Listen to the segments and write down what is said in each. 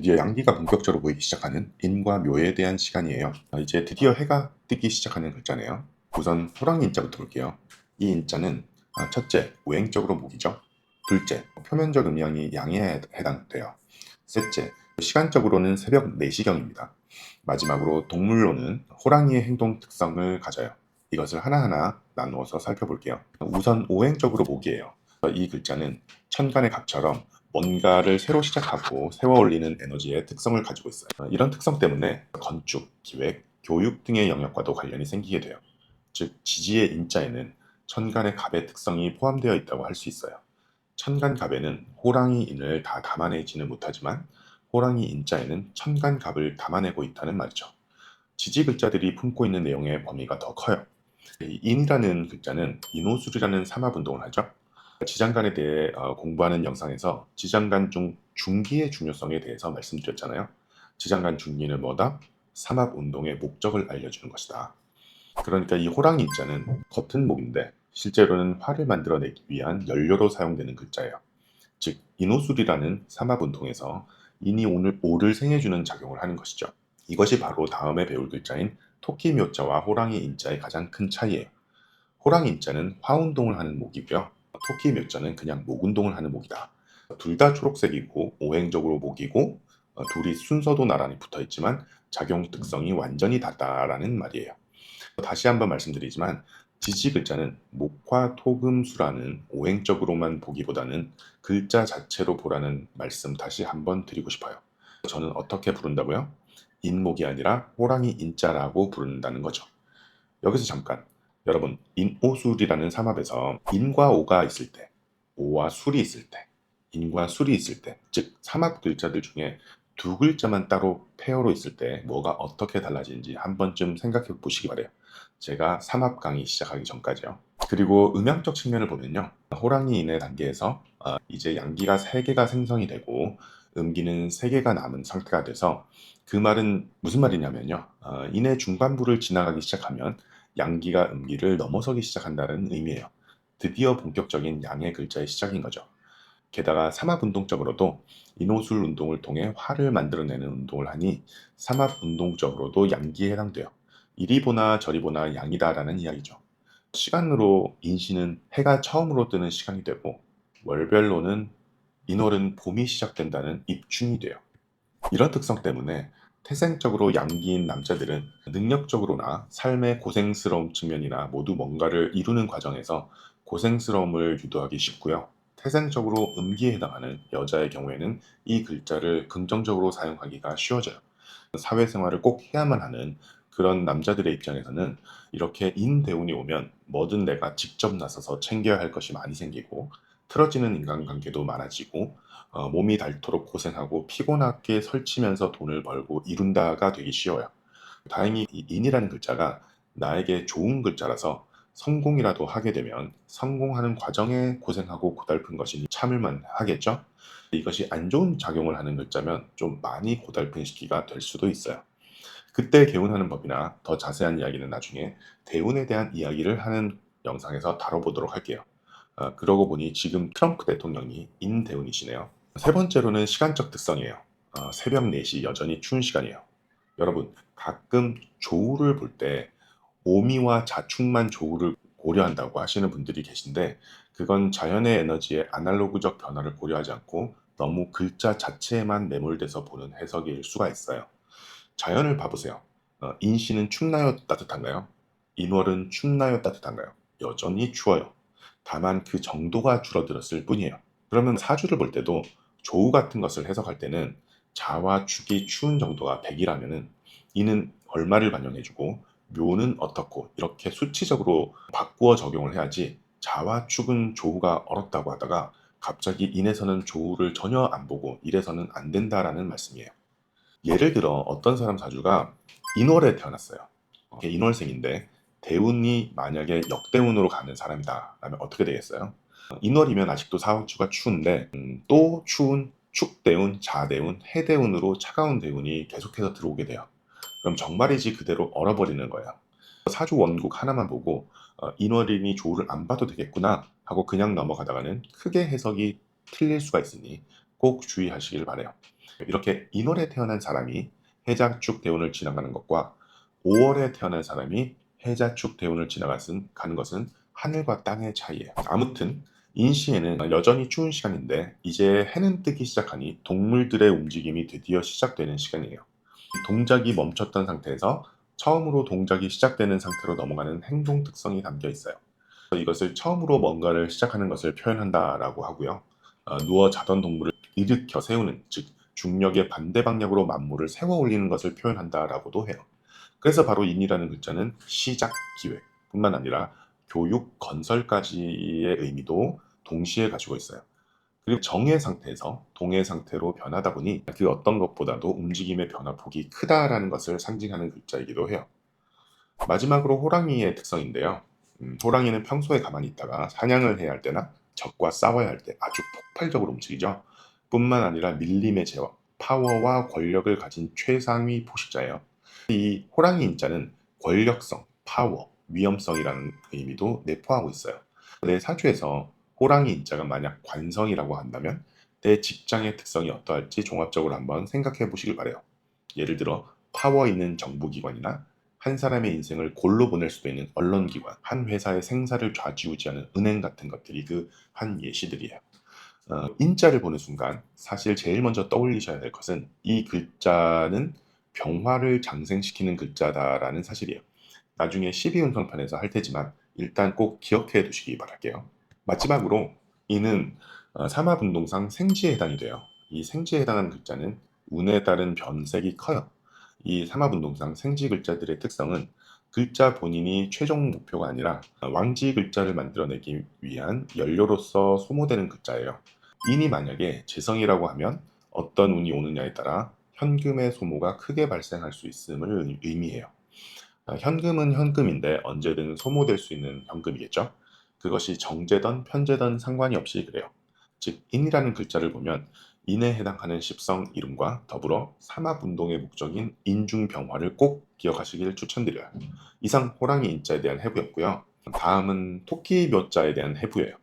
드디어 양기가 본격적으로 보이기 시작하는 인과 묘에 대한 시간이에요. 이제 드디어 해가 뜨기 시작하는 글자네요. 우선 호랑이 인자부터 볼게요. 이 인자는 첫째, 오행적으로 목이죠. 둘째, 표면적 음양이 양에 해당돼요. 셋째, 시간적으로는 새벽 4시경입니다. 마지막으로 동물로는 호랑이의 행동 특성을 가져요. 이것을 하나하나 나누어서 살펴볼게요. 우선 오행적으로 목이에요. 이 글자는 천간의 갑처럼 뭔가를 새로 시작하고 세워 올리는 에너지의 특성을 가지고 있어요. 이런 특성 때문에 건축, 기획, 교육 등의 영역과도 관련이 생기게 돼요. 즉, 지지의 인자에는 천간의 갑의 특성이 포함되어 있다고 할 수 있어요. 천간 갑에는 호랑이 인을 다 담아내지는 못하지만 호랑이 인자에는 천간 갑을 담아내고 있다는 말이죠. 지지 글자들이 품고 있는 내용의 범위가 더 커요. 이 인이라는 글자는 인호술이라는 삼합운동을 하죠. 지장간에 대해 공부하는 영상에서 지장간 중 중기의 중요성에 대해서 말씀드렸잖아요. 지장간 중기는 뭐다? 삼합운동의 목적을 알려주는 것이다. 그러니까 이 호랑이 인자는 겉은 목인데 실제로는 활을 만들어내기 위한 연료로 사용되는 글자예요. 즉, 인호술이라는 삼합운동에서 인이 오늘 오를 생해주는 작용을 하는 것이죠. 이것이 바로 다음에 배울 글자인 토끼 묘자와 호랑이 인자의 가장 큰 차이예요. 호랑이 인자는 화운동을 하는 목이고요. 토끼 묘자는 그냥 목운동을 하는 목이다. 둘 다 초록색이고 오행적으로 목이고 둘이 순서도 나란히 붙어 있지만 작용 특성이 완전히 다르다라는 말이에요. 다시 한번 말씀드리지만 지지 글자는 목화토금수라는 오행적으로만 보기보다는 글자 자체로 보라는 말씀 다시 한번 드리고 싶어요. 저는 어떻게 부른다고요? 인목이 아니라 호랑이 인자라고 부른다는 거죠. 여기서 잠깐, 여러분, 인오술이라는 삼합에서 인과 오가 있을 때, 오와 술이 있을 때, 인과 술이 있을 때, 즉 삼합 글자들 중에 두 글자만 따로 페어로 있을 때 뭐가 어떻게 달라지는지 한 번쯤 생각해 보시기 바래요. 제가 삼합 강의 시작하기 전까지요. 그리고 음향적 측면을 보면요, 호랑이인의 단계에서 이제 양기가 3개가 생성이 되고 음기는 3개가 남은 상태가 돼서, 그 말은 무슨 말이냐면요, 인의 중반부를 지나가기 시작하면 양기가 음기를 넘어서기 시작한다는 의미예요. 드디어 본격적인 양의 글자의 시작인 거죠. 게다가 삼합운동적으로도 인호술 운동을 통해 활을 만들어내는 운동을 하니 삼합운동적으로도 양기에 해당돼요. 이리 보나 저리 보나 양이다라는 이야기죠. 시간으로 인시는 해가 처음으로 뜨는 시간이 되고, 월별로는 인월은 봄이 시작된다는 입춘이 돼요. 이런 특성 때문에 태생적으로 양기인 남자들은 능력적으로나 삶의 고생스러움 측면이나 모두 뭔가를 이루는 과정에서 고생스러움을 유도하기 쉽고요. 태생적으로 음기에 해당하는 여자의 경우에는 이 글자를 긍정적으로 사용하기가 쉬워져요. 사회생활을 꼭 해야만 하는 그런 남자들의 입장에서는 이렇게 인대운이 오면 뭐든 내가 직접 나서서 챙겨야 할 것이 많이 생기고, 틀어지는 인간관계도 많아지고, 몸이 닳도록 고생하고 피곤하게 설치면서 돈을 벌고 이룬다가 되기 쉬워요. 다행히 이 인이라는 글자가 나에게 좋은 글자라서 성공이라도 하게 되면 성공하는 과정에 고생하고 고달픈 것이니 참을만 하겠죠? 이것이 안 좋은 작용을 하는 글자면 좀 많이 고달픈 시기가 될 수도 있어요. 그때 개운하는 법이나 더 자세한 이야기는 나중에 대운에 대한 이야기를 하는 영상에서 다뤄보도록 할게요. 그러고 보니 지금 트럼프 대통령이 인대운이시네요. 세 번째로는 시간적 특성이에요. 새벽 4시 여전히 추운 시간이에요. 여러분, 가끔 조우를 볼 때 오미와 자축만 조우를 고려한다고 하시는 분들이 계신데, 그건 자연의 에너지의 아날로그적 변화를 고려하지 않고 너무 글자 자체에만 매몰돼서 보는 해석일 수가 있어요. 자연을 봐보세요. 인시는 춥나요? 따뜻한가요? 인월은 춥나요? 따뜻한가요? 여전히 추워요. 다만 그 정도가 줄어들었을 뿐이에요. 그러면 사주를 볼 때도 조우 같은 것을 해석할 때는 자와 축이 추운 정도가 100이라면은 이는 얼마를 반영해주고 묘는 어떻고 이렇게 수치적으로 바꾸어 적용을 해야지, 자와 축은 조우가 얼었다고 하다가 갑자기 인에서는 조우를 전혀 안 보고 이래서는 안 된다라는 말씀이에요. 예를 들어 어떤 사람 사주가 인월에 태어났어요. 인월생인데 대운이 만약에 역대운으로 가는 사람이다 라면 어떻게 되겠어요? 인월이면 아직도 사업주가 추운데 또 추운 축대운, 자대운, 해대운으로 차가운 대운이 계속해서 들어오게 돼요. 그럼 정말이지 그대로 얼어버리는 거예요. 사주 원국 하나만 보고 인월이니 조우를 안 봐도 되겠구나 하고 그냥 넘어가다가는 크게 해석이 틀릴 수가 있으니 꼭 주의하시길 바래요. 이렇게 인월에 태어난 사람이 해자축 대운을 지나가는 것과 5월에 태어난 사람이 해자축 대운을 가는 것은 하늘과 땅의 차이예요. 아무튼 인시에는 여전히 추운 시간인데 이제 해는 뜨기 시작하니 동물들의 움직임이 드디어 시작되는 시간이에요. 동작이 멈췄던 상태에서 처음으로 동작이 시작되는 상태로 넘어가는 행동 특성이 담겨 있어요. 이것을 처음으로 뭔가를 시작하는 것을 표현한다라고 하고요. 누워 자던 동물을 일으켜 세우는, 즉 중력의 반대 방향으로 만물을 세워 올리는 것을 표현한다라고도 해요. 그래서 바로 인이라는 글자는 시작, 기획 뿐만 아니라 교육, 건설까지의 의미도 동시에 가지고 있어요. 그리고 정의 상태에서 동의 상태로 변하다 보니 그 어떤 것보다도 움직임의 변화폭이 크다라는 것을 상징하는 글자이기도 해요. 마지막으로 호랑이의 특성인데요. 호랑이는 평소에 가만히 있다가 사냥을 해야 할 때나 적과 싸워야 할 때 아주 폭발적으로 움직이죠. 뿐만 아니라 밀림의 제왕, 파워와 권력을 가진 최상위 포식자예요. 이 호랑이 인자는 권력성, 파워, 위험성이라는 의미도 내포하고 있어요. 내 사주에서 호랑이 인자가 만약 관성이라고 한다면 내 직장의 특성이 어떠할지 종합적으로 한번 생각해 보시길 바래요. 예를 들어 파워 있는 정부기관이나 한 사람의 인생을 골로 보낼 수도 있는 언론기관, 한 회사의 생사를 좌지우지하는 은행 같은 것들이 그 한 예시들이에요. 인자를 보는 순간 사실 제일 먼저 떠올리셔야 될 것은 이 글자는 병화를 장생시키는 글자다라는 사실이에요. 나중에 12운성편에서 할 테지만 일단 꼭 기억해 두시기 바랄게요. 마지막으로 이는 삼화분동상 생지에 해당이 돼요. 이 생지에 해당하는 글자는 운에 따른 변색이 커요. 이 삼화분동상 생지 글자들의 특성은 글자 본인이 최종 목표가 아니라 왕지 글자를 만들어내기 위한 연료로서 소모되는 글자예요. 인이 만약에 재성이라고 하면 어떤 운이 오느냐에 따라 현금의 소모가 크게 발생할 수 있음을 의미해요. 현금은 현금인데 언제든 소모될 수 있는 현금이겠죠. 그것이 정제든 편제든 상관이 없이 그래요. 즉 인이라는 글자를 보면 인에 해당하는 십성 이름과 더불어 삼합운동의 목적인 인중병화를 꼭 기억하시길 추천드려요. 이상 호랑이 인자에 대한 해부였고요. 다음은 토끼 묘자에 대한 해부예요.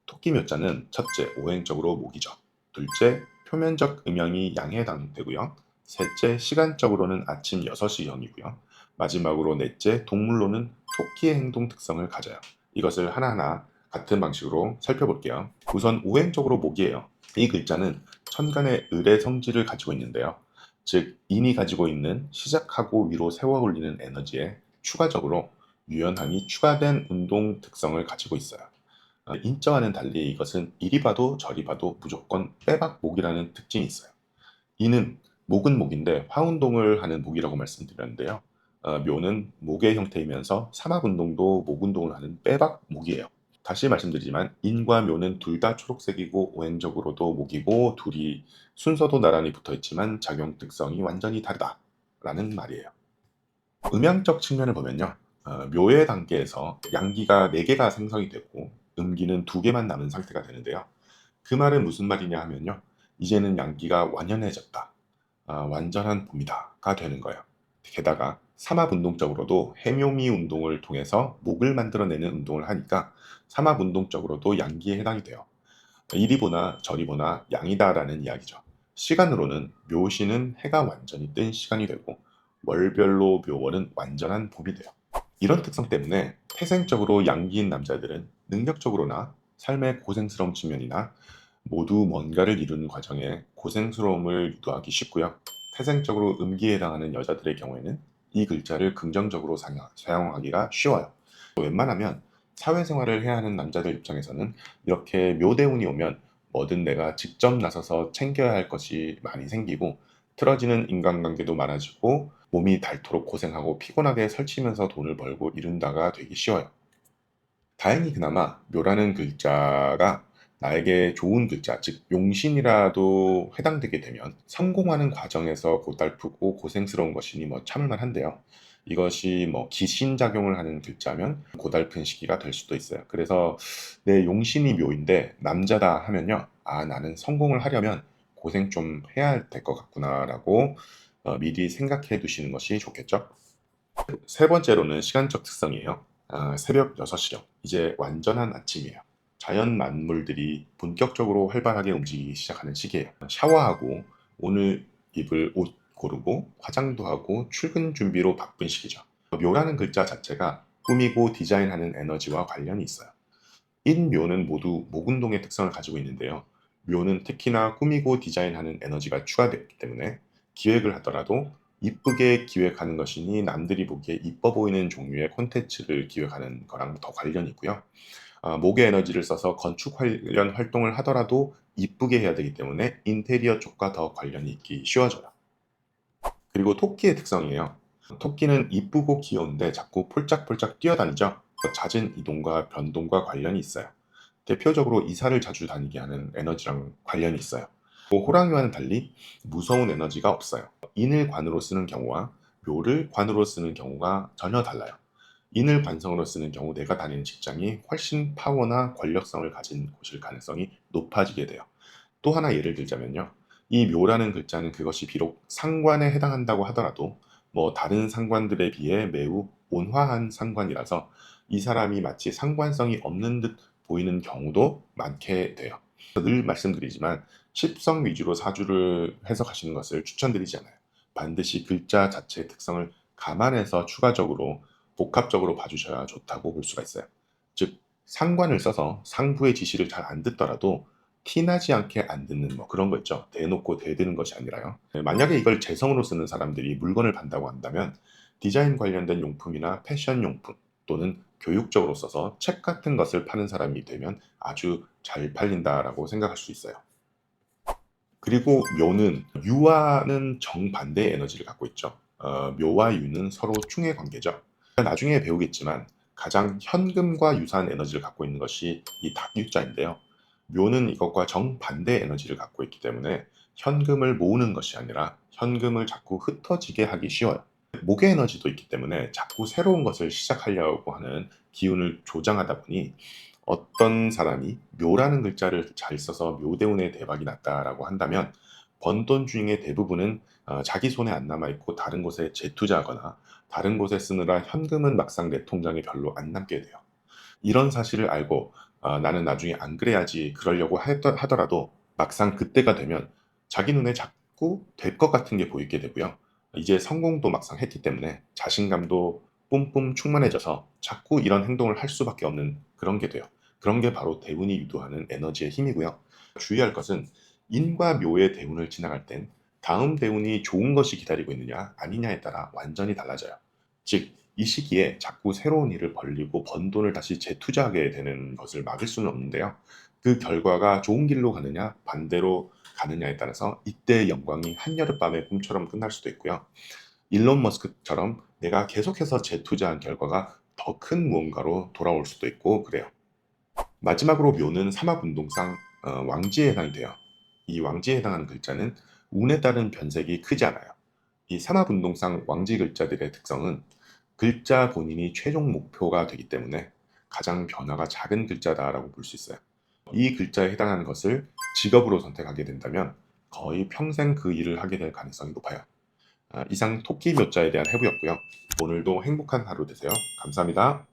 토끼 묘자는 첫째 오행적으로 목이죠. 둘째 표면적 음양이 양에 해당되고요. 셋째 시간적으로는 아침 6시형이고요. 마지막으로 넷째 동물로는 토끼의 행동 특성을 가져요. 이것을 하나하나 같은 방식으로 살펴볼게요. 우선 우행적으로 목이에요. 이 글자는 천간의 을의 성질을 가지고 있는데요. 즉 인이 가지고 있는 시작하고 위로 세워 올리는 에너지에 추가적으로 유연함이 추가된 운동 특성을 가지고 있어요. 인자와는 달리 이것은 이리 봐도 저리 봐도 무조건 빼박목이라는 특징이 있어요. 이는 목은 목인데 화운동을 하는 목이라고 말씀드렸는데요. 묘는 목의 형태이면서 삼합운동도 목운동을 하는 빼박목이에요. 다시 말씀드리지만 인과 묘는 둘 다 초록색이고 오행적으로도 목이고 둘이 순서도 나란히 붙어있지만 작용 특성이 완전히 다르다라는 말이에요. 음양적 측면을 보면요. 묘의 단계에서 양기가 4개가 생성이 되고 음기는 2개만 남은 상태가 되는데요. 그 말은 무슨 말이냐 하면요. 이제는 양기가 완연해졌다. 완전한 봄이다가 되는 거예요. 게다가 삼합운동적으로도 해묘미 운동을 통해서 목을 만들어내는 운동을 하니까 삼합운동적으로도 양기에 해당이 돼요. 이리 보나 저리 보나 양이다라는 이야기죠. 시간으로는 묘시는 해가 완전히 뜬 시간이 되고 월별로 묘월은 완전한 봄이 돼요. 이런 특성 때문에 태생적으로 양기인 남자들은 능력적으로나 삶의 고생스러운 측면이나 모두 뭔가를 이루는 과정에 고생스러움을 유도하기 쉽고요. 태생적으로 음기에 해당하는 여자들의 경우에는 이 글자를 긍정적으로 사용하기가 쉬워요. 웬만하면 사회생활을 해야 하는 남자들 입장에서는 이렇게 묘대운이 오면 뭐든 내가 직접 나서서 챙겨야 할 것이 많이 생기고 틀어지는 인간관계도 많아지고 몸이 닳도록 고생하고 피곤하게 설치면서 돈을 벌고 이룬다가 되기 쉬워요. 다행히 그나마 묘라는 글자가 나에게 좋은 글자, 즉 용신이라도 해당되게 되면 성공하는 과정에서 고달프고 고생스러운 것이니 뭐 참을 만한데요. 이것이 뭐 기신작용을 하는 글자면 고달픈 시기가 될 수도 있어요. 그래서 내 용신이 묘인데 남자다 하면요. 나는 성공을 하려면 고생 좀 해야 될 것 같구나라고 미리 생각해 두시는 것이 좋겠죠. 세 번째로는 시간적 특성이에요. 새벽 6시경. 이제 완전한 아침이에요. 자연 만물들이 본격적으로 활발하게 움직이기 시작하는 시기예요. 샤워하고 오늘 입을 옷 고르고 화장도 하고 출근 준비로 바쁜 시기죠. 묘라는 글자 자체가 꾸미고 디자인하는 에너지와 관련이 있어요. 인묘는 모두 목운동의 특성을 가지고 있는데요. 묘는 특히나 꾸미고 디자인하는 에너지가 추가되기 때문에 기획을 하더라도 이쁘게 기획하는 것이니 남들이 보기에 이뻐 보이는 종류의 콘텐츠를 기획하는 거랑 더 관련이 있고요. 목의 에너지를 써서 건축 관련 활동을 하더라도 이쁘게 해야 되기 때문에 인테리어 쪽과 더 관련이 있기 쉬워져요. 그리고 토끼의 특성이에요. 토끼는 이쁘고 귀여운데 자꾸 폴짝폴짝 뛰어다니죠. 잦은 이동과 변동과 관련이 있어요. 대표적으로 이사를 자주 다니게 하는 에너지랑 관련이 있어요. 또 호랑이와는 달리 무서운 에너지가 없어요. 인을 관으로 쓰는 경우와 묘를 관으로 쓰는 경우가 전혀 달라요. 인을 관성으로 쓰는 경우 내가 다니는 직장이 훨씬 파워나 권력성을 가진 곳일 가능성이 높아지게 돼요. 또 하나 예를 들자면요. 이 묘라는 글자는 그것이 비록 상관에 해당한다고 하더라도 다른 상관들에 비해 매우 온화한 상관이라서 이 사람이 마치 상관성이 없는 듯 보이는 경우도 많게 돼요. 늘 말씀드리지만 십성 위주로 사주를 해석하시는 것을 추천드리지 않아요. 반드시 글자 자체의 특성을 감안해서 추가적으로 복합적으로 봐주셔야 좋다고 볼 수가 있어요. 즉 상관을 써서 상부의 지시를 잘 안 듣더라도 티나지 않게 안 듣는 그런 거 있죠. 대놓고 대드는 것이 아니라요. 네, 만약에 이걸 재성으로 쓰는 사람들이 물건을 판다고 한다면 디자인 관련된 용품이나 패션 용품 또는 교육적으로 써서 책 같은 것을 파는 사람이 되면 아주 잘 팔린다라고 생각할 수 있어요. 그리고 묘는 유와는 정반대의 에너지를 갖고 있죠. 묘와 유는 서로 충의 관계죠. 나중에 배우겠지만 가장 현금과 유사한 에너지를 갖고 있는 것이 이 닭유자인데요. 묘는 이것과 정반대의 에너지를 갖고 있기 때문에 현금을 모으는 것이 아니라 현금을 자꾸 흩어지게 하기 쉬워요. 목의 에너지도 있기 때문에 자꾸 새로운 것을 시작하려고 하는 기운을 조장하다 보니 어떤 사람이 묘라는 글자를 잘 써서 묘대운의 대박이 났다라고 한다면 번 돈 중에 대부분은 자기 손에 안 남아 있고 다른 곳에 재투자하거나 다른 곳에 쓰느라 현금은 막상 내 통장에 별로 안 남게 돼요. 이런 사실을 알고 나는 나중에 안 그래야지 그러려고 하더라도 막상 그때가 되면 자기 눈에 자꾸 될 것 같은 게 보이게 되고요. 이제 성공도 막상 했기 때문에 자신감도 뿜뿜 충만해져서 자꾸 이런 행동을 할 수밖에 없는 그런 게 돼요. 그런 게 바로 대운이 유도하는 에너지의 힘이고요. 주의할 것은 인과 묘의 대운을 지나갈 땐 다음 대운이 좋은 것이 기다리고 있느냐 아니냐에 따라 완전히 달라져요. 즉 이 시기에 자꾸 새로운 일을 벌리고 번 돈을 다시 재투자하게 되는 것을 막을 수는 없는데요. 그 결과가 좋은 길로 가느냐 반대로 가느냐에 따라서 이때의 영광이 한여름밤의 꿈처럼 끝날 수도 있고요. 일론 머스크처럼 내가 계속해서 재투자한 결과가 더 큰 무언가로 돌아올 수도 있고 그래요. 마지막으로 묘는 삼합운동상 왕지에 해당이 돼요. 이 왕지에 해당하는 글자는 운에 따른 변색이 크지 않아요. 이 삼합운동상 왕지 글자들의 특성은 글자 본인이 최종 목표가 되기 때문에 가장 변화가 작은 글자다라고 볼 수 있어요. 이 글자에 해당하는 것을 직업으로 선택하게 된다면 거의 평생 그 일을 하게 될 가능성이 높아요. 이상 토끼 묘자에 대한 해부였고요. 오늘도 행복한 하루 되세요. 감사합니다.